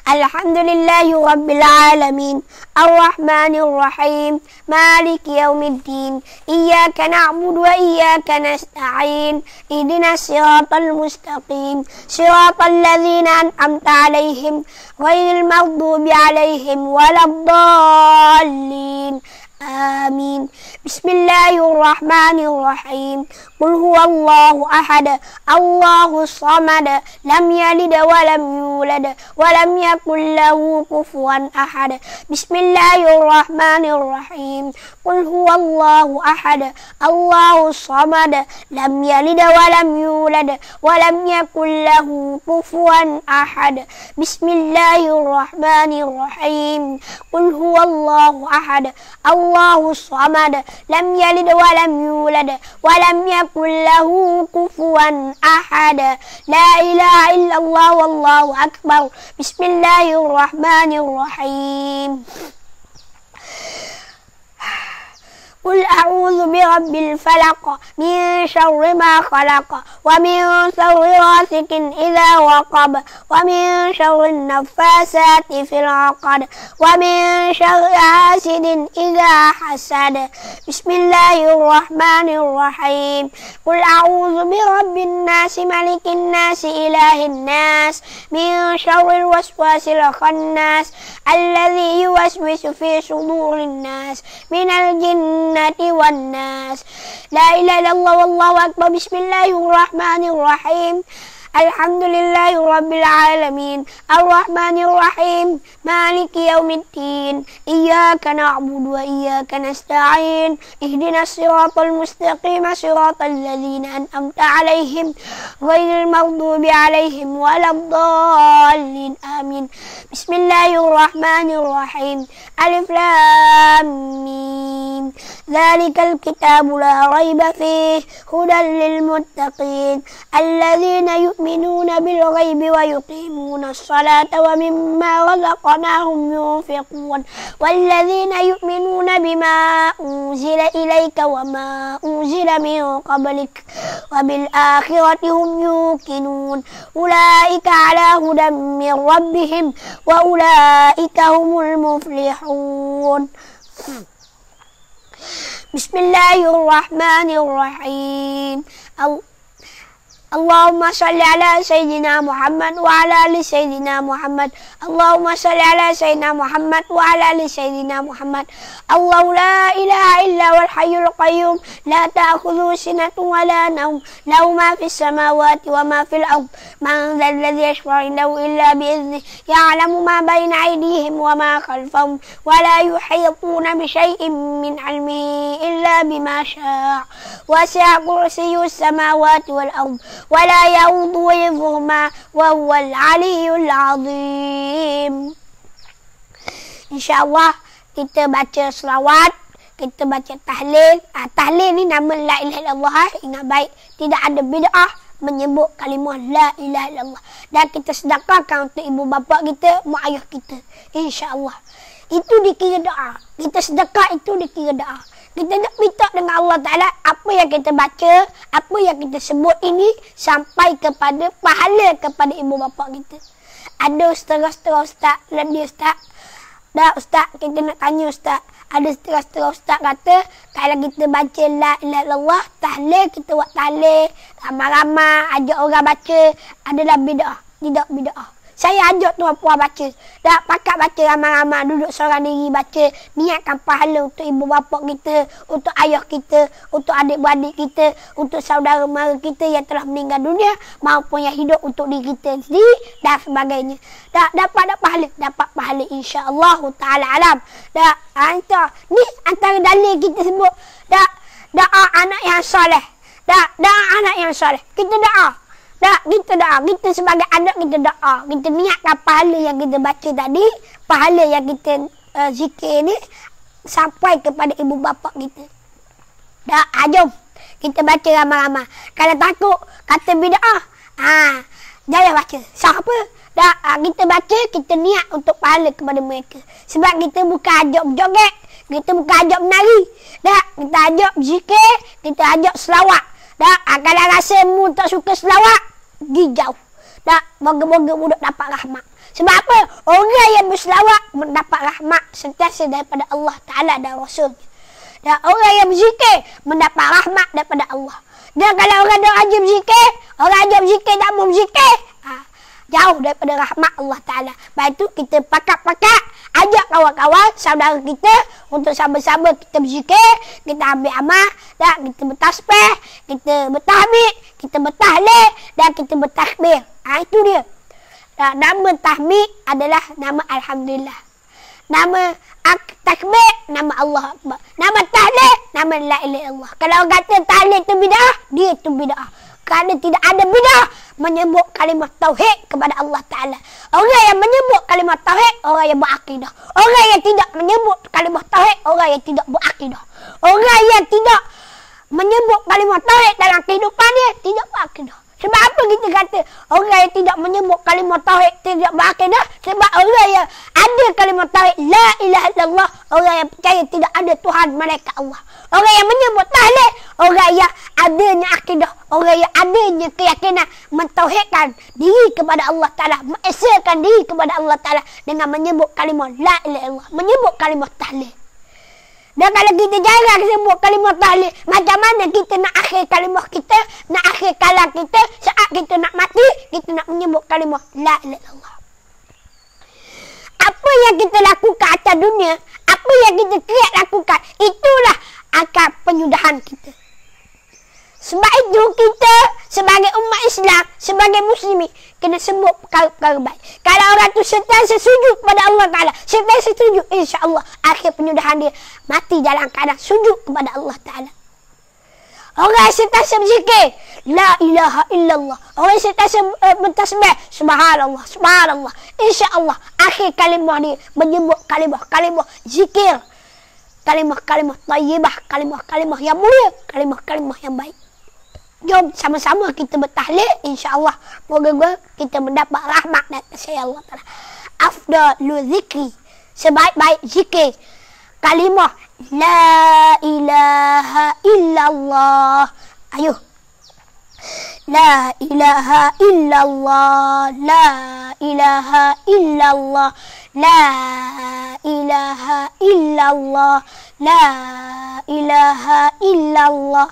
Alhamdulillahi Rabbil Alamin. Ar-Rahmanir Rahim. Maliki Yaumiddin. Iyyaka na'budu wa iyyaka nasta'in. Ihdinas siratal mustaqim. Siratal ladzina an'amta 'alaihim ghairil maghdubi 'alaihim waladdallin. Amin. Bismillahirrahmanirrahim. Qul huwallahu ahad, Allahus samad, lam yalid wa lam yulad wa lam yakul lahu kufuwan ahad. Bismillahirrahmanirrahim. Qul huwallahu ahad, Allahus samad, lam yalid wa lam yulad wa lam yakul lahu kufuwan ahad. Bismillahirrahmanirrahim. Qul huwallahu ahad, Allahus samad, lam yalid wa lam yulad wa lam yakul lahu kufuwan ahad. La ilaha illallah wallahu akbar. Bismillahirrahmanirrahim. Qul a'udzu birabbil falaq min syarri ma khalaq wa min syarri ghasikin idza waqab wa min syarri naffasati fil 'uqad wa min syarri hasidin idza hasad. Bismillahirrahmanirrahim. Qul a'udzu birabbin nas malikin nas ilahin nas min syarril waswasil khannas alladzi yuwaswisu fi sudurin nas minal jinnati wan nas. La ilaha illallah wallahu akbar. Bismillahirrahmanirrahim. Alhamdulillahi Rabbil Alamin. Ar-Rahmanir-Rahim. Maliki Yaumiddin. Iyyaka na'budu wa iyyaka nasta'in. Ihdinas siratal mustaqim. Siratal ladzina an'amta 'alaihim ghairil maghdubi 'alaihim waladdallin. Amin. Bismillahirrahmanirrahim. Alif Lam Mim. Dzalikal kitabu la raiba fihi hudan lil muttaqin alladzina yu'minuna bil ghaibi wa yuqimuna as-salata wa mimma razaqnahum yunfiqun walladzina yu'minuna bima unzila ilayka wa ma unzila min qablik wa bil akhirati hum yuqinun ulaika ala hudan min rabbihim wa ulaika humul muflihun. Bismillahirrahmanirrahim. Allahumma salli ala Sayyidina Muhammad wa ala ali Sayyidina Muhammad. Allahumma salli ala Sayyidina Muhammad wa ala ali Sayyidina Muhammad. Allahu la ilaha illa wal hayyul qayyum la ta'khudhuhu sinatun wa la nawm lahu ma fis samawati wa ma fil ard man dhal ladzi yashfa'u indahu illa bi idhnihi ya'lamu ma bayna aydihim wa ma khalfahum wa la yuhituna bi shay'in min 'ilmihi illa bima syaa wasi'a kursiyyuhu samawati wal ard ولا يؤوده حفظهما وهو العلي العظيم. InsyaAllah kita baca selawat, kita baca tahlil. Tahlil ni nama la ilaha illallah. Ingat baik, tidak ada bid'ah menyebut kalimah la ilaha illallah. Dan kita sedekahkan untuk ibu bapa kita, mak ayah kita. InsyaAllah. Itu dikira doa. Kita sedekah itu dikira doa. Kita nak minta dengan Allah Ta'ala apa yang kita baca, apa yang kita sebut ini sampai kepada pahala kepada ibu bapa kita. Ada setengah-setengah ustaz, dia ustaz. Dah ustaz, kita nak tanya ustaz. Ada setengah-setengah ustaz kata, kalau kita baca la ilaha illallah, tahlil, kita buat tahlil, ramai-ramai, ajak orang baca, adalah bid'ah. Tidak bid'ah. Saya ajak tuan-puan baca. Dah pakat baca ramai-ramai, duduk seorang diri baca. Niatkan pahala untuk ibu bapa kita, untuk ayah kita, untuk adik-beradik kita, untuk saudara mara kita yang telah meninggal dunia, maupun yang hidup untuk diri kita sendiri dan sebagainya. Dah dapat pahala insya-Allah taala alam. Dah ni antara dalil kita sebut doa anak yang soleh. Doa anak yang soleh. Kita doa. Kita doa. Kita sebagai anak kita doa. Kita niatkan pahala yang kita baca tadi, pahala yang kita zikir ni sampai kepada ibu bapa kita. Jom kita baca ramai-ramai. Kalau takut kata bid'ah, jangan baca. Siapa? Kita baca, kita niat untuk pahala kepada mereka. Sebab kita bukan ajak berjoget, kita bukan ajak menari. Kita ajak zikir, kita ajak selawat. Kalau rasa mu tak suka selawat, pergi jauh. Moga-moga budak dapat rahmat. Sebab apa? Orang yang berselawat mendapat rahmat sentiasa daripada Allah Ta'ala dan Rasul. Dan orang yang berzikir mendapat rahmat daripada Allah. Dan kalau orang dah ajak berzikir, orang ajak berzikir tak mau berzikir, jauh daripada rahmat Allah Ta'ala. Lepas itu kita pakat-pakat ajak kawan-kawan, saudara kita untuk sama-sama kita berzikir, kita ambil amal, dan kita bertasbih, kita bertahmid, kita bertahlil dan kita bertakbir. Itu dia. Nama tahmid adalah nama Alhamdulillah. Nama takbir, nama Allah Akbar. Nama tahlil, nama la ilaha illallah. Kalau orang kata tahlil itu bid'ah, dia itu bid'ah. Kerana tidak ada bid'ah menyebut kalimah tauhid kepada Allah Ta'ala. Orang yang menyebut kalimah tauhid, orang yang berakidah. Orang yang tidak menyebut kalimah tauhid, orang yang tidak berakidah. Orang yang tidak menyebut kalimah tauhid dalam kehidupan dia, tidak berakidah. Sebab apa kita kata orang yang tidak menyebut kalimah tauhid tidak berakidah? Sebab orang yang ada kalimah tauhid la ilaha illallah, orang yang percaya tidak ada Tuhan malaikat Allah. Orang yang menyebut tahlil, orang yang adanya akidah, orang yang adanya keyakinan mentauhidkan diri kepada Allah Ta'ala, mengesahkan diri kepada Allah Ta'ala dengan menyebut kalimah la ilaha illallah, menyebut kalimah tahlil. Dan kalau kita jarang sebut kalimah tahlil, macam mana kita nak akhir kalimah kita, nak akhir kalam kita, saat kita nak mati, kita nak menyebut kalimah la ilaha illallah. Apa yang kita lakukan atas dunia, apa yang kita kerap lakukan, itulah akan penyudahan kita. Sebab itu kita sebagai umat Islam, sebagai muslimin, kena sebut perkara-perkara baik. Kalau orang tu sentiasa sujud kepada Allah Ta'ala, sentiasa sujud, insya-Allah akhir penyudahan dia mati dalam keadaan sujud kepada Allah Ta'ala. Orang sentiasa berzikir la ilaha illallah, orang sentiasa bertasbih subhanallah, subhanallah, insya-Allah akhir kalimah dia menyebut kalimah zikir, kalimah-kalimah tayyibah, kalimah-kalimah yang mulia, kalimah-kalimah yang baik. Jom sama-sama kita bertahlil, insya-Allah moga-moga kita mendapat rahmat dan kasih Allah Taala. Afdalu zikri, sebaik-baik zikir kalimah la ilaha illallah. Ayo. La ilaha illallah, la ilaha illallah, la ilaha illallah, la ilaha illallah,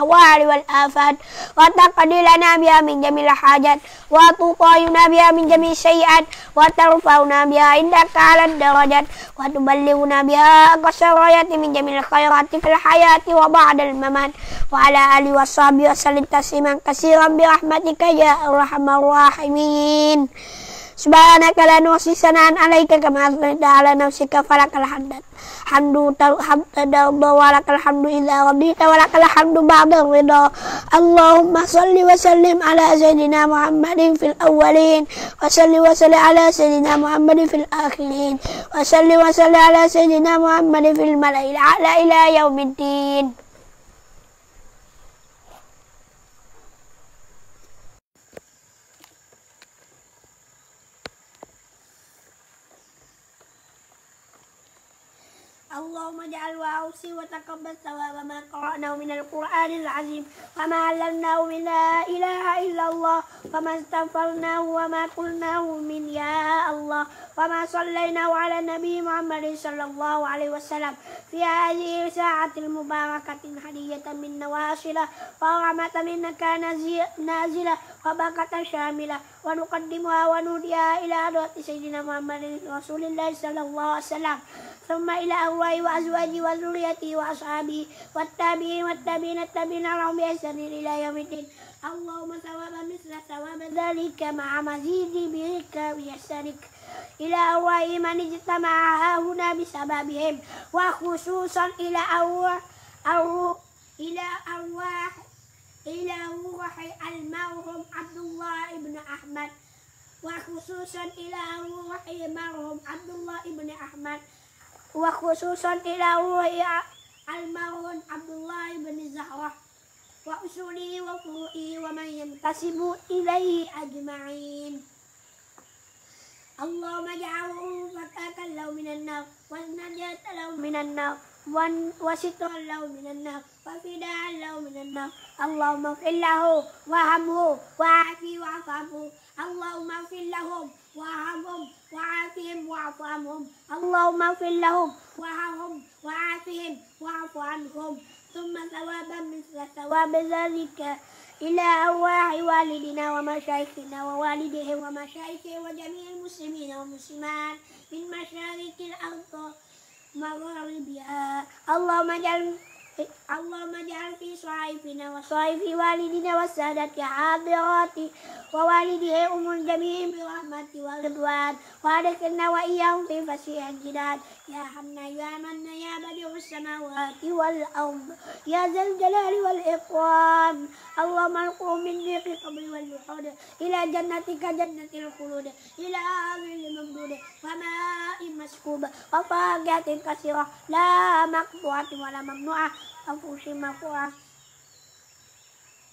الأهوال والآفات وتقضي لنا بها من جميع الحاجات وتطهرنا بها من جميع السيئات وترفعنا بها عندك على الدرجات وتبلغنا بها أقصى الغايات من جميع الخيرات في الحياة وبعد الممات وعلى آله وصحبه وسلم تسليما كثيرا برحمتك يا أرحم الراحمين. سبحانك لا نحصي ثناء عليك كما أثنيت على نفسك فلك الحمد ترضى ولك الحمد إذا رضيت ولك الحمد بعد الرضا. اللهم صل وسلم على سيدنا محمد في الأولين وسلم على سيدنا محمد في الآخرين وسلم على سيدنا محمد في الملأ الأعلى إلى يوم الدين. اللهم اجعل وأوصي وتقبل ثواب ما قرأناه من القرآن العظيم وما علمناه من لا إله إلا الله وما استغفرناه وما قلناه من يا الله وما صليناه على النبي محمد صلى الله عليه وسلم في هذه الساعة المباركة هدية منا واصلة ورحمة منك نازلة وبركة شاملة ونقدمها ونوديها إلى حضرة سيدنا محمد رسول الله صلى الله عليه وسلم ثم إلى أهوائه وأزواجه وذريته وأصحابه والتابعين لهم بإحسان إلى يوم الدين. اللهم ثوابا مثل ثواب ذلك مع مزيد بك بإحسانك إلى أرواح من اجتمع هنا بسببهم وخصوصا إلى روح المرحوم عبد الله بن أحمد وخصوصا إلى روح المرحوم عبد الله بن أحمد وخصوصا إلى روح المرحوم عبد الله بن زهرة وأصوله وفروعه ومن ينتسب إليه أجمعين. اللهم اجعله فتاة له من النار والنجاة له من النار وسترا له من النار وفداء له من النار. اللهم اغفر له وارحمه وعافه واعف عنه. اللهم اغفر لهم وارحمهم وعافهم واعف عنهم. اللهم اغفر لهم وارحمهم وعافهم واعف عنهم. ثم ثوابا مثل ثواب ذلك إلى أرواح والدنا ومشايخنا ووالدهم ومشايخه وجميع المسلمين والمسلمات من مشارق الأرض مغاربها. اللهم اجعل في صحائفنا وصحائف والدنا والسادة حاضرات ووالديهم الجميع برحمة ورضوان وادخلنا وإياهم في فسيح الجنان يا حنان يا من يا بديع السماوات والأرض يا ذا الجلال والإكرام. اللهم انقلهم من ضيق القبر واللحود إلى جنتك جنة الخلود إلى ظل ممدود وماء مسكوب وفاكهة كثيرة لا مقطوعة ولا ممنوعة وفوش مرفوعة.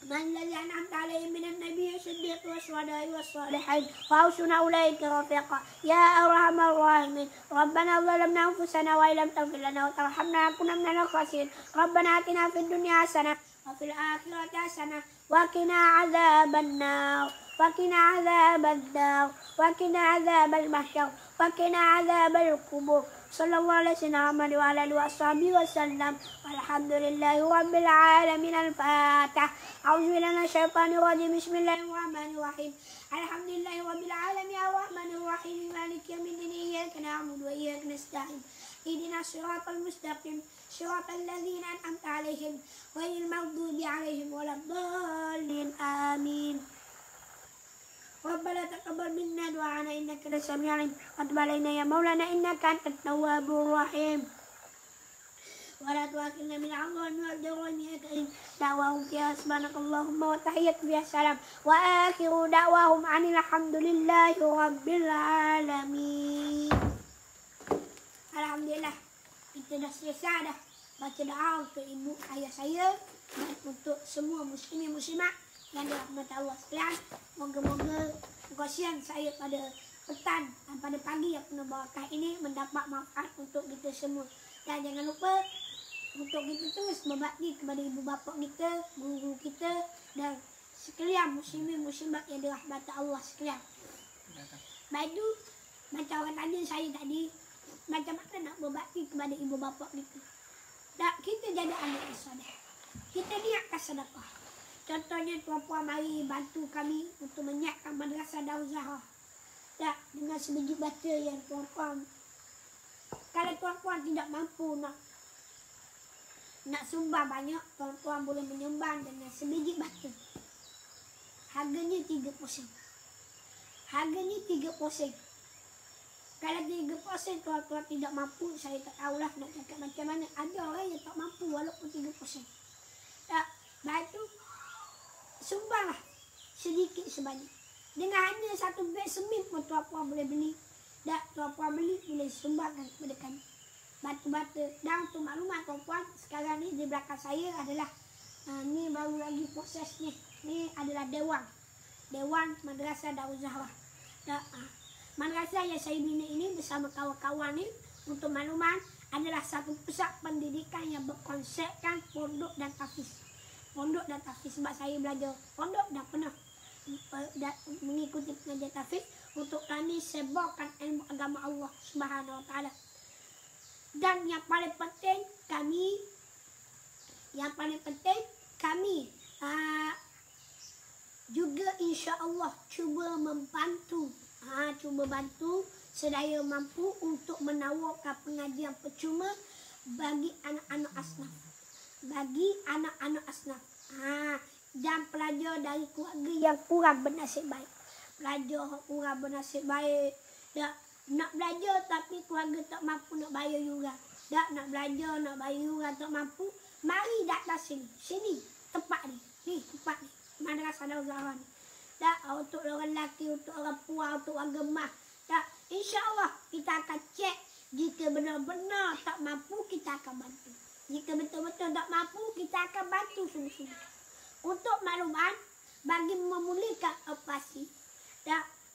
من الذي أنعمت عليهم من النبي الصديق والشهداء والصالحين وحسن أولئك رفيقا يا أرحم الراحمين. ربنا ظلمنا أنفسنا وإن لم تغفر لنا وترحمنا لنكن من الخاسرين. ربنا آتنا في الدنيا حسنة وفي الآخرة حسنة وقنا عذاب النار وقنا عذاب الدار وقنا عذاب المحشر وقنا عذاب القبور. صلى الله على سيدنا محمد وعلى آله وصحبه وسلم والحمد لله رب العالمين. الفاتحة. أعوذ بالله من الشيطان الرجيم. بسم الله الرحمن الرحيم. الحمد لله رب العالمين الرحمن الرحيم مالك يوم الدين إياك نعبد وإياك نستعين اهدنا الصراط المستقيم صراط الذين أنعمت عليهم غير المغضوب عليهم ولا الضالين آمين. ربنا تقبل منا دعاءنا إنك أنت السميع العليم وتب علينا يا مولانا إنك أنت التواب الرحيم. ولا تؤاخذنا من عظام والجرائم دعواهم فيها سبحانك اللهم وتحية فيها السلام وآخر دعواهم عن الحمد لله رب العالمين. Alhamdulillah, kita dah selesai dah baca doa untuk ibu ayah saya dan untuk semua muslimin muslimat yang dirahmati Allah sekalian. Moga-moga kasihan saya pada petang dan pada pagi yang penuh barakah ini mendapat manfaat untuk kita semua. Dan jangan lupa untuk kita terus berbakti kepada ibu bapa kita, guru kita dan sekalian muslimin muslimat yang dirahmati Allah sekalian. Baik tu macam orang tanya saya tadi, macam mana nak berbakti kepada ibu bapa kita. Tak, kita jadi anak yang soleh. kita niatkan sedekah. Contohnya tuan-puan mari bantu kami untuk menyiapkan Madrasah Darul Zahra. Tak, dengan sebiji bata yang tuan-puan, kalau tuan-puan tidak mampu nak sumbang banyak, tuan-puan boleh menyumbang dengan sebiji bata. Harganya 3%. Harganya 3%. Kalau 3% tuan-tuan tidak mampu, saya tak tahulah nak cakap macam mana. Ada orang yang tak mampu walaupun 3%. Tak, baik tu sumbanglah sedikit sebanyak. Dengan hanya satu beg semen pun tuan-puan boleh beli. Tak, tuan-puan beli boleh sumbangkan kepada kami. Batu-bata. Dan untuk maklumat tuan-puan, sekarang ni di belakang saya adalah ni baru lagi prosesnya. Ni adalah Dewan Madrasah Darul Zahra. Madrasah yang saya bina ini bersama kawan-kawan ni, untuk maklumat, adalah satu pusat pendidikan yang berkonsepkan pondok dan tahfiz. Pondok dan tahfiz, sebab saya belajar pondok dan pernah mengikuti pengajian tahfiz untuk kami sebarkan ilmu agama Allah Subhanahu Wa Taala. Dan yang paling penting kami juga insya-Allah cuba bantu sedaya mampu untuk menawarkan pengajian percuma bagi anak-anak asnaf. Dan pelajar dari keluarga yang kurang bernasib baik. Nak belajar tapi keluarga tak mampu nak bayar juga. Nak belajar, nak bayar juga tak mampu. Mari datang sini tempat ni. Madrasah Darul Zahra ni. Untuk orang lelaki, untuk orang puan, untuk orang gemah. InsyaAllah kita akan cek. Jika benar-benar tak mampu, kita akan bantu. Jika betul-betul tak mampu, kita akan bantu sungguh-sungguh. Untuk makluman, bagi memulihkan operasi,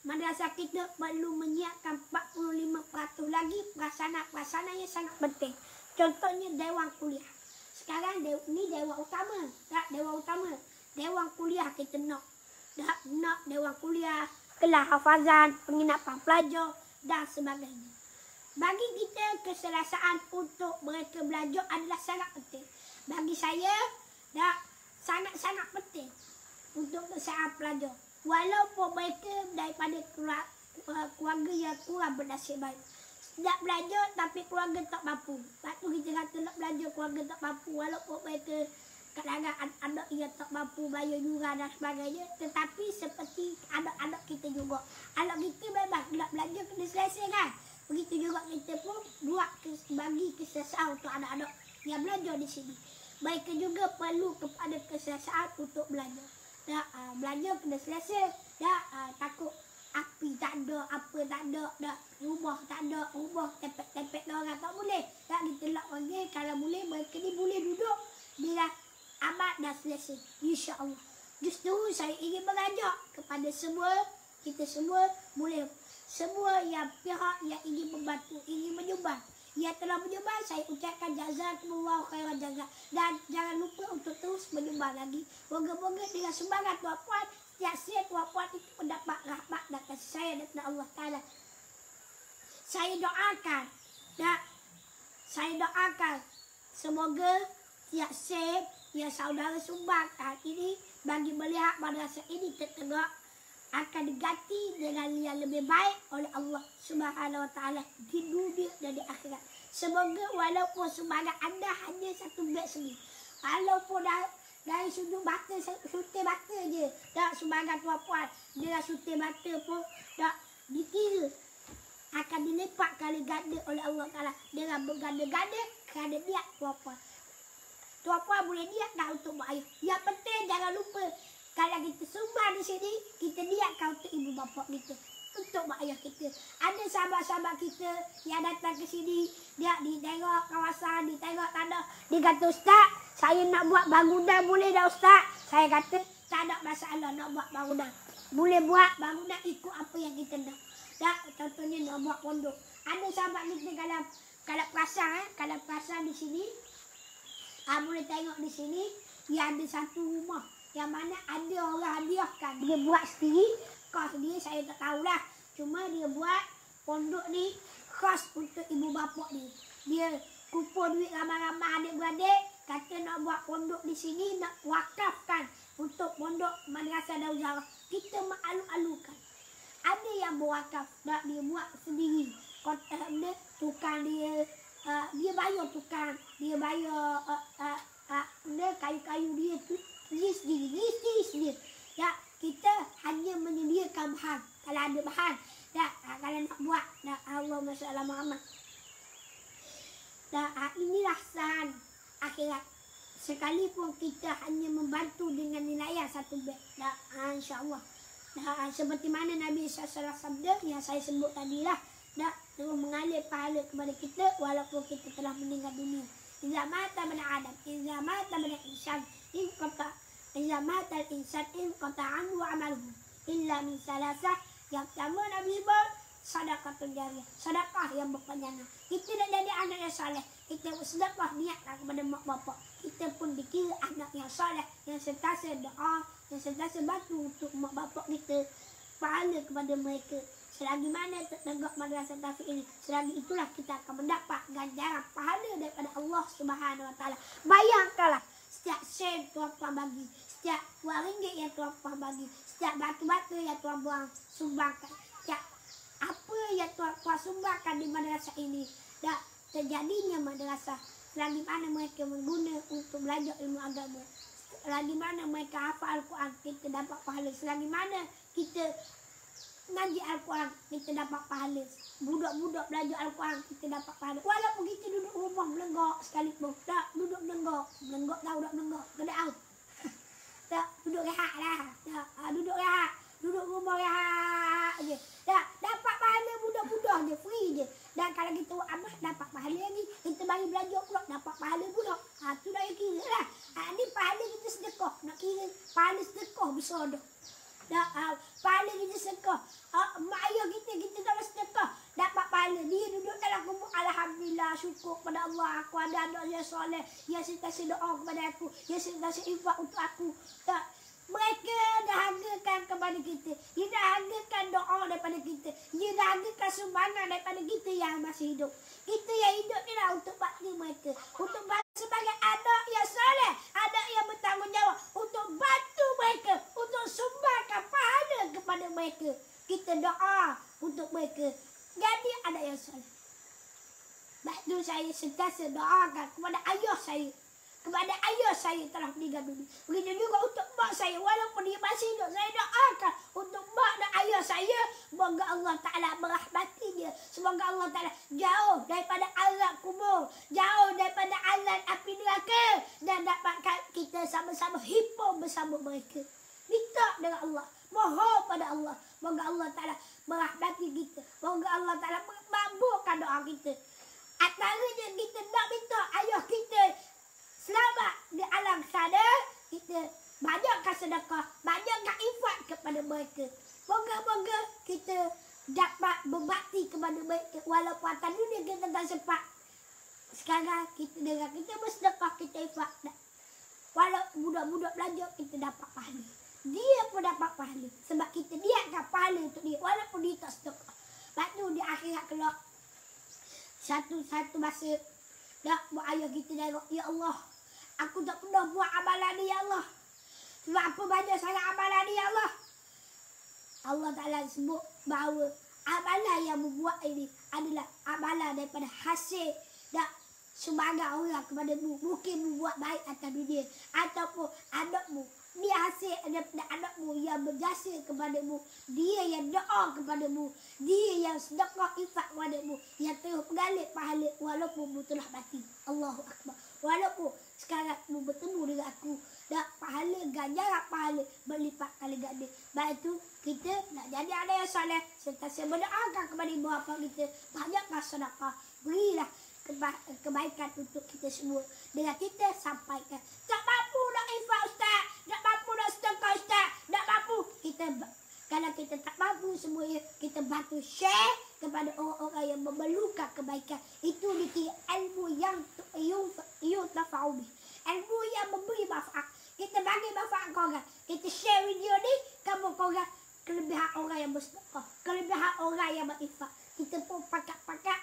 madrasah kita perlu menyiapkan 45% lagi prasarana yang sangat penting. Contohnya dewan kuliah. Sekarang ni dewan utama. Dewan kuliah kita nak dewan kuliah, kelas hafazan, penginapan pelajar dan sebagainya. Bagi kita, keselesaan untuk mereka belajar adalah sangat penting. Bagi saya, sangat-sangat penting untuk keselesaan pelajar. Walaupun mereka daripada keluarga yang kurang bernasib baik. Nak belajar tapi keluarga tak mampu. Lepas tu kita kata nak belajar keluarga tak mampu. Walaupun mereka kadang-kadang anak yang tak mampu bayar yuran dan sebagainya. Tetapi seperti anak-anak kita juga. Anak kita memang nak belajar kena selesai kan. Begitu juga kita pun bagi keselesaan untuk anak-anak yang belajar di sini. Mereka juga perlu kepada keselesaan untuk belajar. Belajar kena selesai. Takut api tak ada, apa tak ada, rumah tak ada, rumah tempek-tempek orang tak boleh. Kita nak panggil, kalau boleh mereka ni boleh duduk bila amat dah selesai. InsyaAllah. Justru saya ingin mengajak kepada kita semua boleh. Semua yang pihak yang ingin membantu, ingin menyumbang. Yang telah menyumbang, saya ucapkan jazakumullah khairan jazak. Dan jangan lupa untuk terus menyumbang lagi. Moga-moga dengan sumbangan tuan-puan, setiap siap tuan-puan itu mendapat rahmat dan kasih sayang daripada Allah Ta'ala. Saya doakan semoga setiap siap yang saudara sumbangkan ini bagi melihat madrasah ini tertegak akan diganti dengan yang lebih baik oleh Allah Subhanahu Wa Taala di dunia dan di akhirat. Semoga walaupun sumbangan anda hanya satu beg semen, walaupun dari sudut bata, sutir bata je, tak sumbangan tuan-puan, dia sutir bata pun tak dikira akan dilipat kali ganda oleh Allah Taala dengan berganda-ganda kerana niat tuan-puan. Tuan-puan boleh niat tak untuk buat ayah. Yang penting jangan lupa, kalau kita sumbang di sini, kita niatkan untuk ibu bapa kita, untuk mak ayah kita. Ada sahabat-sahabat kita yang datang ke sini, dia ditengok kawasan, ditengok tanah, dia kata, "Ustaz, saya nak buat bangunan, boleh tak Ustaz?" Saya kata, tak ada masalah nak buat bangunan. Boleh buat bangunan ikut apa yang kita nak. Contohnya nak buat pondok. Ada sahabat kita kalau perasan di sini, boleh tengok di sini, dia ada satu rumah yang mana ada orang hadiahkan. Dia buat sendiri, kos dia saya tak tahulah. Cuma dia buat pondok ni khas untuk ibu bapa ni. Dia kumpul duit ramai-ramai adik-beradik, kata nak buat pondok di sini, nak wakafkan untuk pondok Madrasah Darul Zahra. Kita mengalu-alukan. Ada yang berwakaf, nak dia buat sendiri. Dia tukang dia bayar tukang, dia bayar dia kayu-kayu dia tu list dia. Ya, kita hanya menyediakan bahan. Kalau ada bahan, ya, kalau nak buat, ya, Allahumma shalli ala Muhammad. Inilah sahan akhirat. Sekalipun kita hanya membantu dengan nilai satu beg, insya-Allah. Seperti mana Nabi SAW sabda yang saya sebut tadilah, terus mengalir pahala kepada kita walaupun kita telah meninggal dunia. Iza mata bani Adam, iza mata bani insan, iza mata al-insan in qata'an wa amaluhu illa min salasah. Yang pertama Nabi sebut sedekah jariyah, sedekah yang berpanjangan. Kita nak jadi anak yang soleh, kita bersedekah niatlah kepada mak bapak. Kita pun dikira anak yang soleh, yang sentiasa doa, yang sentiasa bantu untuk mak bapak kita, pahala kepada mereka. Selagi mana tertegak madrasah Taufik ini, selagi itulah kita akan mendapat ganjaran pahala daripada Allah Subhanahu Wa Taala. Bayangkanlah setiap sen tuan-tuan bagi, setiap RM2 yang tuan-tuan bagi, setiap batu-batu yang tuan buang sumbangkan, setiap apa yang tuan-tuan sumbangkan di madrasah ini, dah terjadinya madrasah. Selagi mana mereka mengguna untuk belajar ilmu agama, selagi mana mereka hafal Al-Quran, kita dapat pahala. Selagi mana kita ngaji Al-Quran, kita dapat pahala. Budak-budak belajar Al-Quran, kita dapat pahala. Walaupun kita duduk rumah melenggak sekalipun. Tak, duduk melenggak. Melenggak tahu tak melenggak? Kedai tahu. Tak, duduk rehat lah. Tak, duduk rehat. Duduk rumah rehat je. Tak, dapat pahala budak-budak je, free je. Dan kalau kita buat amal, dapat pahala lagi. Kita bagi belajar pula, dapat pahala pula. Tu dah yang kira lah. Ni pahala kita sedekah. Nak kira pahala sedekah besar dah. Pahala kita sedekah. Mak ayah kita dalam sedekah, dapat pahala. Dia duduk dalam kubur, alhamdulillah, syukur kepada Allah, aku ada anak yang soleh, yang sentiasa doa kepada aku, yang sentiasa infak untuk aku. Mereka dah hargakan kepada kita. Dia dah hargakan doa daripada kita. Dia dah hargakan sumbangan daripada kita yang masih hidup. Kita yang hidup ni lah untuk bakti mereka, untuk sebagai anak yang soleh, anak yang bertanggungjawab, untuk bantu mereka, untuk sumbangkan pahala kepada mereka. Kita doa untuk mereka jadi anak yang soleh. Sebab tu saya sentiasa doakan kepada ayah saya. Kepada ayah saya telah meninggal dunia. Begitu juga untuk mak saya. Walaupun dia masih hidup, saya doakan untuk mak dan ayah saya. Semoga Allah Ta'ala merahmati dia. Semoga Allah Ta'ala jauh daripada azab kubur, jauh daripada azab api neraka, dan dapatkan kita sama-sama himpun bersama mereka. Minta dengan Allah, mohon pada Allah. Semoga Allah Ta'ala merahmati kita. Semoga Allah Ta'ala mengabulkan doa kita. Antaranya kita nak minta ayah kita selamat di alam sana, kita banyakkan sedekah, banyakkan infak kepada mereka. Moga-moga kita dapat berbakti kepada mereka. Walaupun atas dunia kita tak sempat, sekarang kita dengar kita bersedekah, kita infak. Walau budak-budak belajar, kita dapat pahala. Dia pun dapat pahala. Sebab kita niatkan pahala untuk dia, walaupun dia tak sedekah. Lepas tu di akhirat kelak, satu masa, buat ayah kita darah, ya Allah, aku tak pernah buat amalan ni, ya Allah. Sebab apa banyak sangat amalan ni, ya Allah. Allah Ta'ala sebut bahawa amalan yang membuat ini adalah amalan daripada hasil sumbangan orang kepadamu. Mungkin membuat baik atas dunia, ataupun anakmu, dia hasil daripada anakmu yang berjasa kepadamu, dia yang doa kepadamu, dia yang sedekah infak kepadamu, yang terus mengalir pahala walaupun mu telah mati. Allahu Akbar. Walaupun sekarang mu bertemu dengan aku, dah pahala, ganjaran pahala berlipat kali ganda. Baik itu kita nak jadi anak yang soleh, sentiasa berdoakan kepada ibu bapa kita, banyakkan sedekah, berilah kebaikan untuk kita semua. Dengan kita sampaikan, tak mampu nak infak ustaz, tak mampu nak sedekah ustaz, tak mampu, kita kalau kita tak mampu semuanya, kita bantu share kepada orang-orang yang memerlukan kebaikan. Itu dikira ilmu yang yuntafa'u bih, ilmu yang memberi manfaat. Kita bagi manfaat ke orang, kita share video ni, kamu ke orang, kelebihan orang yang bersedekah, kelebihan orang yang berinfak. Kita pun pakat-pakat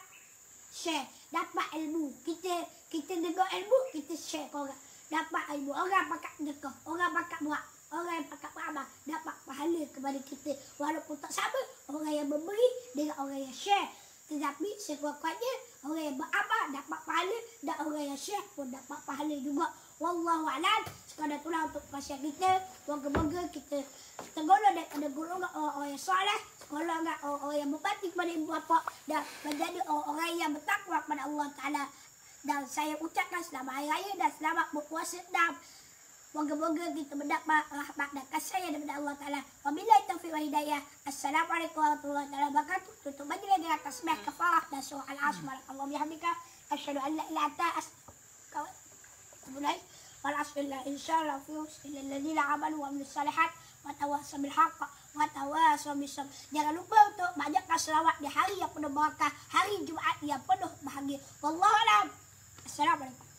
share. Dapat ilmu. Kita dengar ilmu, kita share ke orang. Dapat ilmu. Orang pakat dekah. Orang pakat buat. Orang yang pakat beramal. Dapat pahala kepada kita. Walaupun tak sama. Orang yang memberi dengan orang yang share. Tetapi sekuat-kuatnya orang yang beramal dapat pahala. Dan orang yang share pun dapat pahala juga. Wallahu'alam. Sekadar itulah untuk pasien kita. Moga-moga kita tergolong daripada golongan orang-orang yang soleh. Golongan orang-orang yang berbakti kepada ibu bapa. Dan menjadi orang-orang yang bertakwa kepada Allah Ta'ala. Dan saya ucapkan selamat hari raya dan selamat berpuasa. Dan moga-moga kita mendapat rahmat dan kasih daripada Allah Ta'ala. Wabillahi taufiq wal hidayah. Assalamualaikum warahmatullahi wabarakatuh. Tutup majlis dengan tasbih kafarah dan surah Al-Asr. Barakallahu bihamdika. Asyhadu an la ilaha illa anta astaghfiruka wal asr insyaallah fi illal ladzina amanu wa amilus salihat wa tawassaw bil haqq wa tawassaw bis sabr. Jangan lupa untuk banyakkan selawat di hari yang penuh barakah, hari Jumaat yang penuh bahagia. Wallahu a'lam. Assalamualaikum.